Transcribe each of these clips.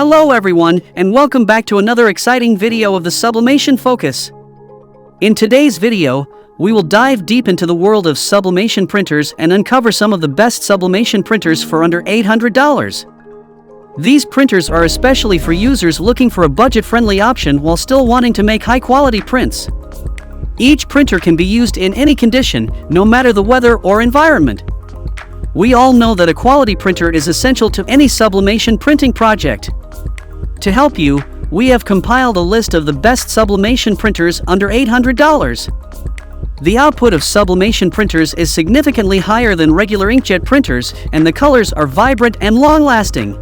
Hello everyone, and welcome back to another exciting video of the Sublimation Focus. In today's video, we will dive deep into the world of sublimation printers and uncover some of the best sublimation printers for under $800. These printers are especially for users looking for a budget-friendly option while still wanting to make high-quality prints. Each printer can be used in any condition, no matter the weather or environment. We all know that a quality printer is essential to any sublimation printing project. To help you, we have compiled a list of the best sublimation printers under $800. The output of sublimation printers is significantly higher than regular inkjet printers, and the colors are vibrant and long-lasting.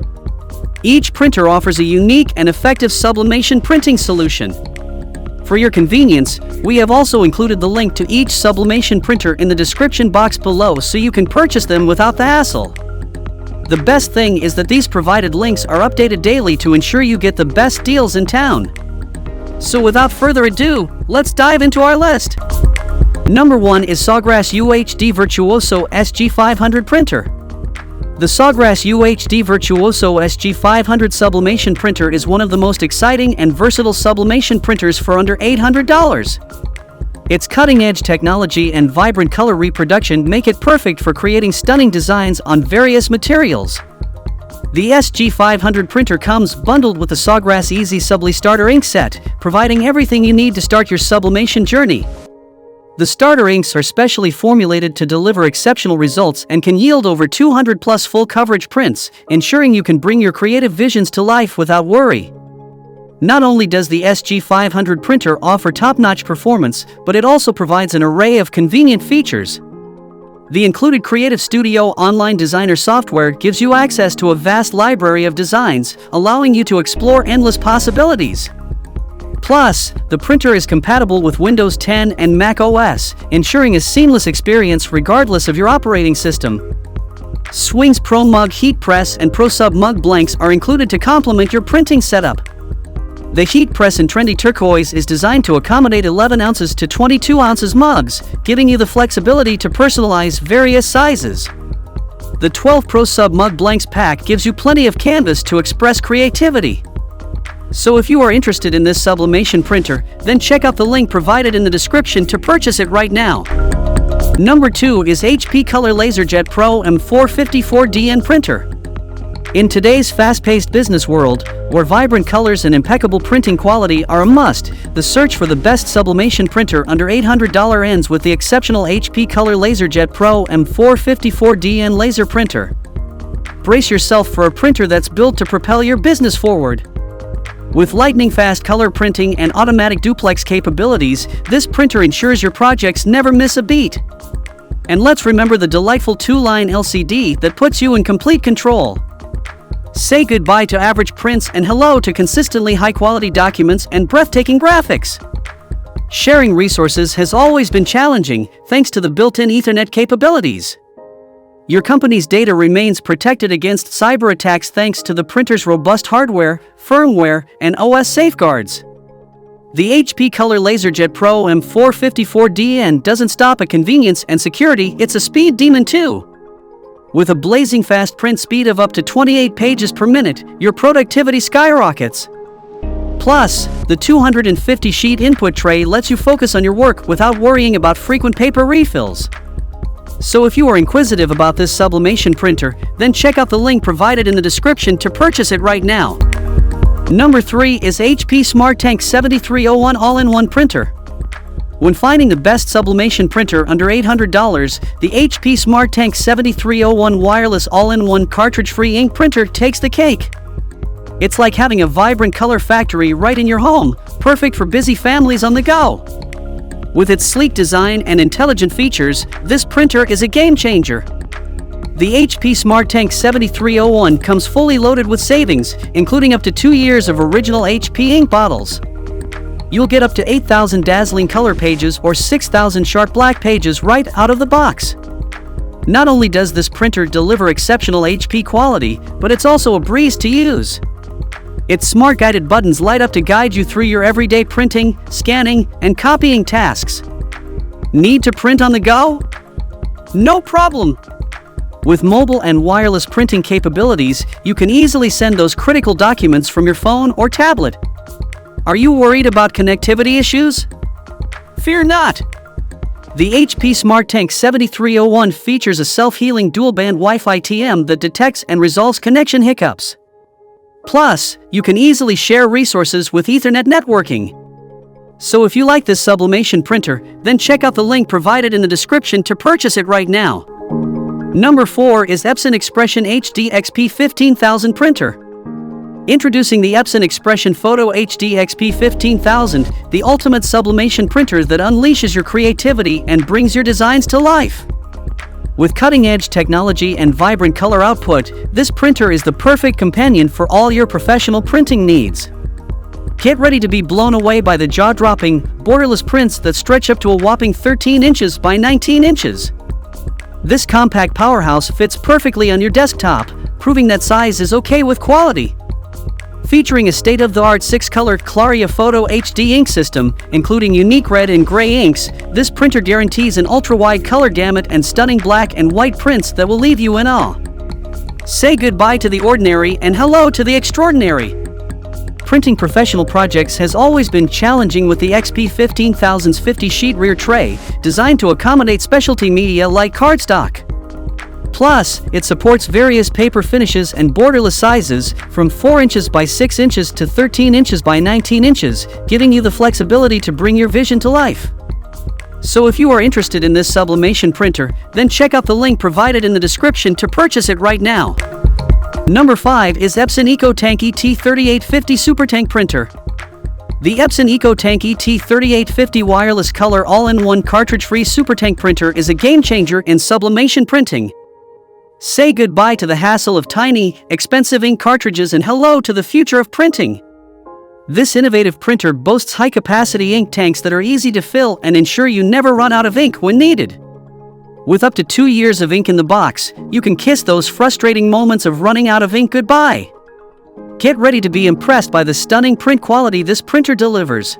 Each printer offers a unique and effective sublimation printing solution. For your convenience, we have also included the link to each sublimation printer in the description box below so you can purchase them without the hassle. The best thing is that these provided links are updated daily to ensure you get the best deals in town. So without further ado, let's dive into our list. Number 1 is Sawgrass UHD Virtuoso SG500 printer. The Sawgrass UHD Virtuoso SG500 sublimation printer is one of the most exciting and versatile sublimation printers for under $800. Its cutting-edge technology and vibrant color reproduction make it perfect for creating stunning designs on various materials. The SG500 printer comes bundled with the Sawgrass Easy Subli Starter ink set, providing everything you need to start your sublimation journey. The starter inks are specially formulated to deliver exceptional results and can yield over 200+ full coverage prints, ensuring you can bring your creative visions to life without worry. Not only does the SG500 printer offer top-notch performance, but it also provides an array of convenient features. The included Creative Studio online designer software gives you access to a vast library of designs, allowing you to explore endless possibilities. Plus, the printer is compatible with Windows 10 and Mac OS, ensuring a seamless experience regardless of your operating system. Swing's Pro Mug Heat Press and Pro Sub Mug Blanks are included to complement your printing setup. The heat press in trendy turquoise is designed to accommodate 11 ounces to 22 ounces mugs, giving you the flexibility to personalize various sizes. The 12 Pro Sub Mug Blanks pack gives you plenty of canvas to express creativity. So if you are interested in this sublimation printer, then check out the link provided in the description to purchase it right now. Number 2 is HP Color LaserJet Pro M454DN printer. In today's fast-paced business world, where vibrant colors and impeccable printing quality are a must, the search for the best sublimation printer under $800 ends with the exceptional HP Color LaserJet Pro M454DN laser printer. Brace yourself for a printer that's built to propel your business forward. With lightning-fast color printing and automatic duplex capabilities, this printer ensures your projects never miss a beat. And let's remember the delightful 2-line LCD that puts you in complete control. Say goodbye to average prints and hello to consistently high-quality documents and breathtaking graphics. Sharing resources has always been challenging, thanks to the built-in Ethernet capabilities. Your company's data remains protected against cyber attacks thanks to the printer's robust hardware, firmware, and OS safeguards. The HP Color LaserJet Pro M454DN doesn't stop at convenience and security, it's a speed demon too. With a blazing fast print speed of up to 28 pages per minute, your productivity skyrockets. Plus, the 250-sheet input tray lets you focus on your work without worrying about frequent paper refills. So if you are inquisitive about this sublimation printer, then check out the link provided in the description to purchase it right now. Number 3 is HP SmartTank 7301 all-in-one printer. When finding the best sublimation printer under $800, the HP SmartTank 7301 wireless all-in-one cartridge-free ink printer takes the cake. It's like having a vibrant color factory right in your home, perfect for busy families on the go. With its sleek design and intelligent features, this printer is a game-changer. The HP SmartTank 7301 comes fully loaded with savings, including up to 2 years of original HP ink bottles. You'll get up to 8,000 dazzling color pages or 6,000 sharp black pages right out of the box. Not only does this printer deliver exceptional HP quality, but it's also a breeze to use. Its smart guided buttons light up to guide you through your everyday printing, scanning, and copying tasks. Need to print on the go? No problem! With mobile and wireless printing capabilities, you can easily send those critical documents from your phone or tablet. Are you worried about connectivity issues? Fear not! The HP SmartTank 7301 features a self-healing dual-band Wi-Fi TM that detects and resolves connection hiccups. Plus, you can easily share resources with Ethernet networking. So if you like this sublimation printer, then check out the link provided in the description to purchase it right now. Number 4 is Epson Expression HD XP 15000 printer. Introducing the Epson Expression Photo HD XP 15000, the ultimate sublimation printer that unleashes your creativity and brings your designs to life. With cutting-edge technology and vibrant color output, this printer is the perfect companion for all your professional printing needs. Get ready to be blown away by the jaw-dropping, borderless prints that stretch up to a whopping 13 inches by 19 inches. This compact powerhouse fits perfectly on your desktop, proving that size is okay with quality. Featuring a state-of-the-art 6-color Claria Photo HD ink system, including unique red and gray inks, this printer guarantees an ultra-wide color gamut and stunning black and white prints that will leave you in awe. Say goodbye to the ordinary and hello to the extraordinary. Printing professional projects has always been challenging with the XP 15000's 50-sheet rear tray, designed to accommodate specialty media like cardstock. Plus, it supports various paper finishes and borderless sizes, from 4 inches by 6 inches to 13 inches by 19 inches, giving you the flexibility to bring your vision to life. So if you are interested in this sublimation printer, then check out the link provided in the description to purchase it right now. Number 5 is Epson EcoTank ET3850 SuperTank Printer. The Epson EcoTank ET3850 wireless color all-in-one cartridge-free SuperTank printer is a game-changer in sublimation printing. Say goodbye to the hassle of tiny, expensive ink cartridges and hello to the future of printing. This innovative printer boasts high-capacity ink tanks that are easy to fill and ensure you never run out of ink when needed. With up to 2 years of ink in the box, you can kiss those frustrating moments of running out of ink goodbye. Get ready to be impressed by the stunning print quality this printer delivers.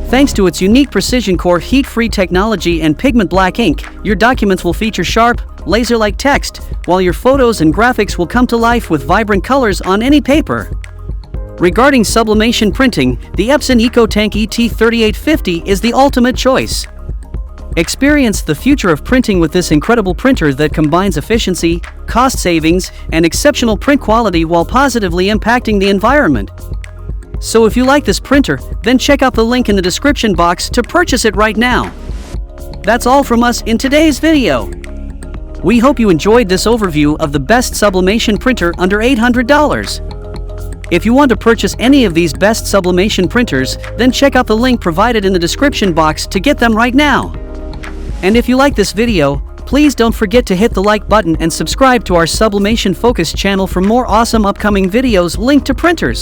Thanks to its unique precision core heat-free technology and pigment black ink, your documents will feature sharp, laser-like text, while your photos and graphics will come to life with vibrant colors on any paper. Regarding sublimation printing, the Epson EcoTank ET3850 is the ultimate choice. Experience the future of printing with this incredible printer that combines efficiency, cost savings, and exceptional print quality while positively impacting the environment. So if you like this printer, then check out the link in the description box to purchase it right now. That's all from us in today's video. We hope you enjoyed this overview of the best sublimation printer under $800. If you want to purchase any of these best sublimation printers, then check out the link provided in the description box to get them right now. And if you like this video, please don't forget to hit the like button and subscribe to our Sublimation Focus channel for more awesome upcoming videos linked to printers.